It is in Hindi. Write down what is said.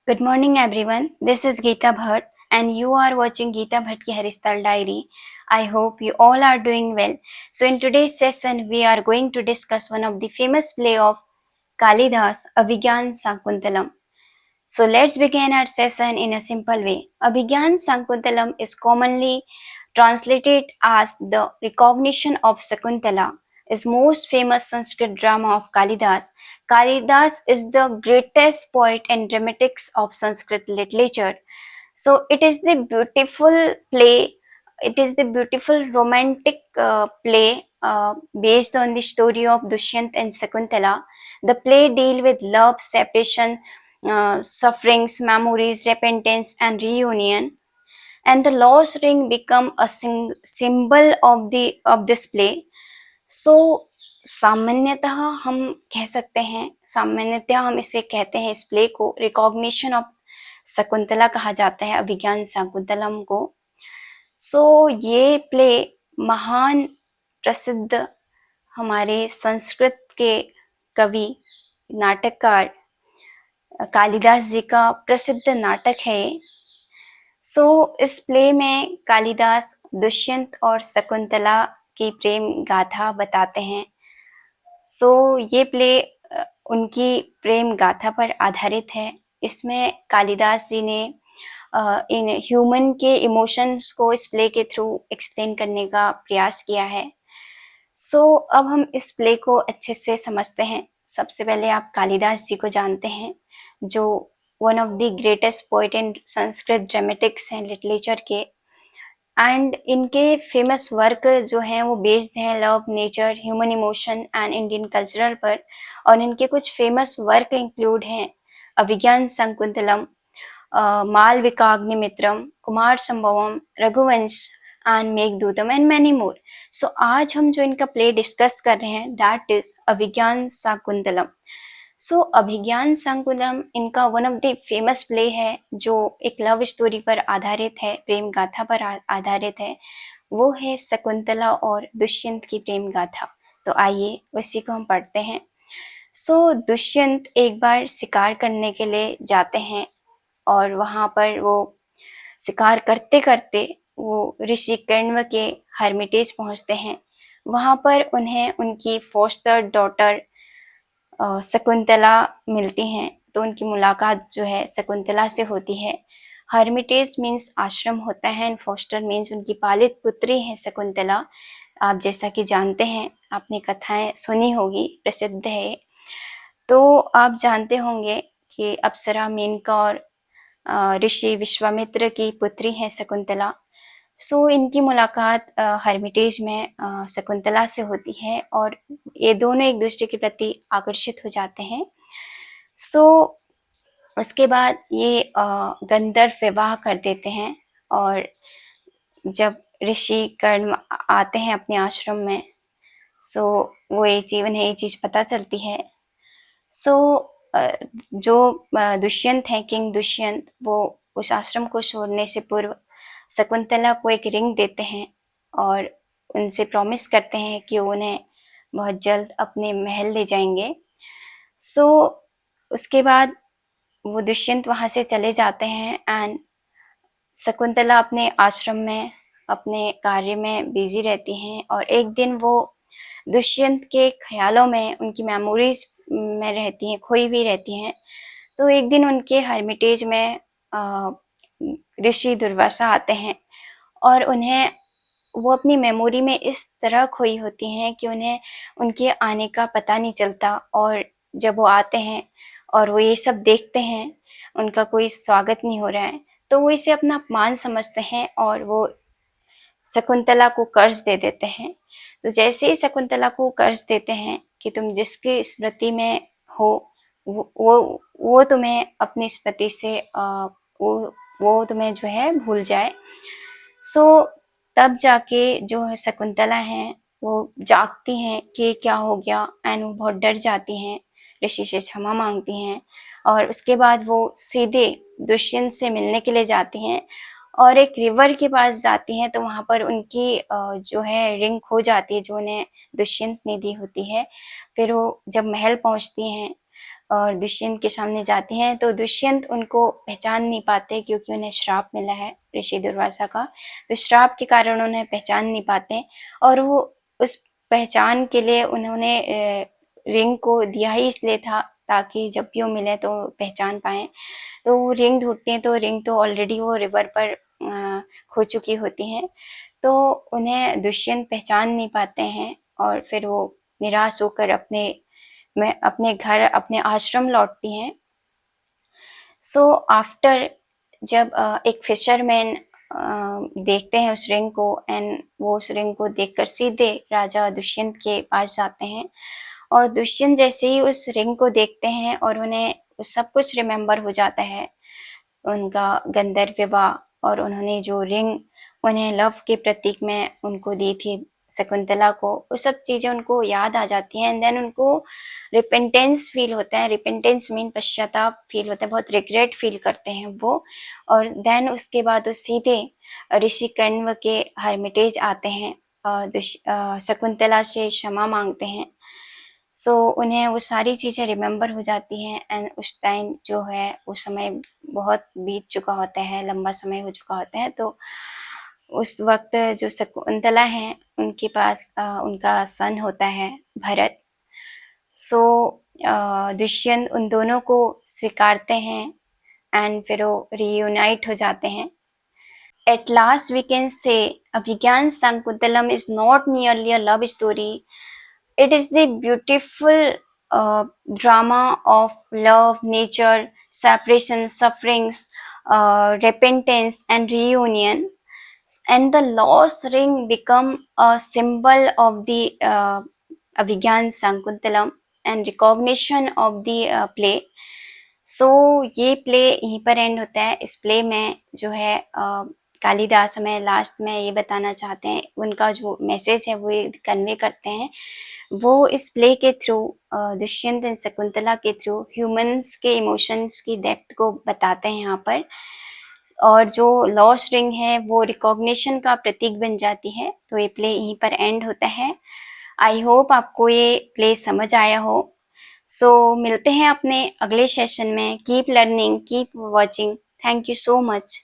Good morning, everyone. This is Geeta Bhatt, and you are watching Geeta Bhatt Ki Haristal Diary. I hope you all are doing well. So, in today's session, we are going to discuss one of the famous play of Kalidas, Abhigyan Sakuntalam. So, let's begin our session in a simple way. Abhigyan Sakuntalam is commonly translated as the recognition of Sakuntala, is most famous Sanskrit drama of Kalidas. Kalidas is the greatest poet and dramatics of Sanskrit literature. So it is the beautiful play. It is the beautiful romantic play based on the story of Dushyant and Sakuntala. The play deal with love, separation, sufferings, memories, repentance, and reunion. And the lost ring become a symbol of this play. सो सामान्यतः हम कह सकते हैं, सामान्यतः हम इसे कहते हैं, इस प्ले को रिकॉग्निशन ऑफ शकुंतला कहा जाता है, अभिज्ञान शाकुंतलम को. सो ये प्ले महान प्रसिद्ध हमारे संस्कृत के कवि नाटककार कालिदास जी का प्रसिद्ध नाटक है. सो इस प्ले में कालिदास दुष्यंत और शकुंतला की प्रेम गाथा बताते हैं. सो ये प्ले उनकी प्रेम गाथा पर आधारित है. इसमें कालिदास जी ने इन ह्यूमन के इमोशंस को इस प्ले के थ्रू एक्सप्लेन करने का प्रयास किया है. सो अब हम इस प्ले को अच्छे से समझते हैं. सबसे पहले आप कालिदास जी को जानते हैं, जो one of the greatest poet and Sanskrit dramatics हैं लिटरेचर के. एंड इनके फेमस वर्क जो हैं वो बेस्ड हैं love, nature, human emotion and Indian cultural पर. और इनके कुछ फेमस वर्क इंक्लूड हैं Abhijnana Shakuntalam, Malavikagnimitram, Kumarasambhavam, Raghuvansha and Meghadutam and many more. So आज हम जो इनका प्ले डिस्कस कर रहे हैं that is Abhijnana Shakuntalam. So Abhijnana Shakuntalam इनका one of the famous play है, जो एक लव स्टोरी पर आधारित है, प्रेम गाथा पर आधारित है. वो है शकुंतला और दुष्यंत की प्रेम गाथा. तो आइए उसी को हम पढ़ते हैं. सो दुष्यंत एक बार शिकार करने के लिए जाते हैं और वहाँ पर वो शिकार करते करते वो ऋषि कण्व के हर्मिटेज पहुँचते हैं. वहाँ पर उन्हें उनकी फोस्टर डॉटर शकुंतला मिलती हैं. तो उनकी मुलाकात जो है शकुंतला से होती है. हर्मिटेज मीन्स आश्रम होता है एंड फोस्टर मीन्स उनकी पालित पुत्री है शकुंतला. आप जैसा कि जानते हैं, आपने कथाएं सुनी होगी, प्रसिद्ध है. तो आप जानते होंगे कि अप्सरा, मेनका और ऋषि विश्वामित्र की पुत्री है शकुंतला. सो इनकी मुलाकात हर्मिटेज में शकुंतला से होती है और ये दोनों एक दूसरे के प्रति आकर्षित हो जाते हैं. सो उसके बाद ये गंधर्व विवाह कर देते हैं. और जब ऋषि कर्ण आते हैं अपने आश्रम में, सो वो उन्हें ये चीज़ पता चलती है. सो जो दुष्यंत हैं, किंग दुष्यंत, वो उस आश्रम को छोड़ने से पूर्व शकुंतला को एक रिंग देते हैं और उनसे प्रॉमिस करते हैं कि उन्हें बहुत जल्द अपने महल ले जाएंगे. सो उसके बाद वो दुष्यंत वहाँ से चले जाते हैं एंड शकुंतला अपने आश्रम में अपने कार्य में बिजी रहती हैं. और एक दिन वो दुष्यंत के ख्यालों में, उनकी मेमोरीज में रहती हैं, खोई हुई रहती हैं. तो एक दिन उनके हर्मिटेज में ऋषि दुर्वासा आते हैं और उन्हें वो अपनी मेमोरी में इस तरह खोई होती हैं कि उन्हें उनके आने का पता नहीं चलता. और जब वो आते हैं और वो ये सब देखते हैं, उनका कोई स्वागत नहीं हो रहा है, तो वो इसे अपना अपमान समझते हैं और वो शकुंतला को कर्ज दे देते हैं. तो जैसे ही शकुंतला को कर्ज देते हैं कि तुम जिसकी स्मृति में हो वो तुम्हें अपनी स्मृति से वो तुम्हें जो है भूल जाए. सो तब जाके जो है शकुंतला हैं वो जागती हैं कि क्या हो गया एंड वो बहुत डर जाती हैं, ऋषि से क्षमा मांगती हैं. और उसके बाद वो सीधे दुष्यंत से मिलने के लिए जाती हैं और एक रिवर के पास जाती हैं. तो वहाँ पर उनकी जो है रिंग खो जाती है, जो उन्हें दुष्यंत ने दी होती है. फिर वो जब महल पहुँचती हैं और दुष्यंत के सामने जाते हैं तो दुष्यंत उनको पहचान नहीं पाते क्योंकि उन्हें श्राप मिला है ऋषि दुर्वासा का। तो श्राप के कारण उन्हें पहचान नहीं पाते और वो उस पहचान के लिए उन्होंने रिंग को दिया ही इसलिए था ताकि जब भी वो मिले तो पहचान पाए। तो वो रिंग ढूंढते हैं तो रिंग तो ऑलरेडी वो रिवर पर खो चुकी होती हैं। तो उन्हें दुष्यंत पहचान नहीं पाते हैं और फिर वो निराश होकर अपने घर अपने आश्रम लौटती हैं। सो आफ्टर जब एक फिशरमैन देखते हैं उस रिंग को एंड वो उस रिंग को देखकर सीधे राजा दुष्यंत के पास जाते हैं और दुष्यंत जैसे ही उस रिंग को देखते हैं और उन्हें सब कुछ रिमेम्बर हो जाता है, उनका गंधर्व विवाह और उन्होंने जो रिंग उन्हें लव के प्रतीक में उनको दी थी शकुंतला को, वो सब चीज़ें उनको याद आ जाती हैं एंड देन उनको रिपेंटेंस फील होता है। रिपेंटेंस मीन पश्चाताप फील होता है, बहुत रिग्रेट फील करते हैं वो। और देन उसके बाद वो सीधे ऋषि कण्व के हर्मिटेज आते हैं और शकुंतला से क्षमा मांगते हैं। सो उन्हें वो सारी चीज़ें रिमेम्बर हो जाती हैं एंड उस टाइम जो है उस समय बहुत बीत चुका होता है, लंबा समय हो चुका होता है। तो उस वक्त जो शकुंतला हैं उनके पास उनका सन होता है भरत। सो दुष्यंत उन दोनों को स्वीकारते हैं एंड फिर वो रीयूनाइट हो जाते हैं। At last we can say Abhigyan Sankuntalam is not merely a love story. It is the beautiful drama of love, nature, separation, sufferings, repentance, and reunion. And the lost ring become a symbol of the Abhigyan Sankuntalam and recognition of the play. सो ये प्ले यहीं पर एंड होता है। इस प्ले में जो है कालिदास हमें लास्ट में ये बताना चाहते हैं, उनका जो मैसेज है वो ये कन्वे करते हैं। वो इस प्ले के थ्रू दुष्यंत एंड शकुंतला के थ्रू ह्यूमंस के इमोशंस की डेप्थ को बताते हैं यहाँ पर। और जो लॉस्ट रिंग है वो रिकॉग्निशन का प्रतीक बन जाती है। तो ये प्ले यहीं पर एंड होता है। आई होप आपको ये प्ले समझ आया हो। सो मिलते हैं अपने अगले सेशन में। Keep learning, keep watching. Thank you so much.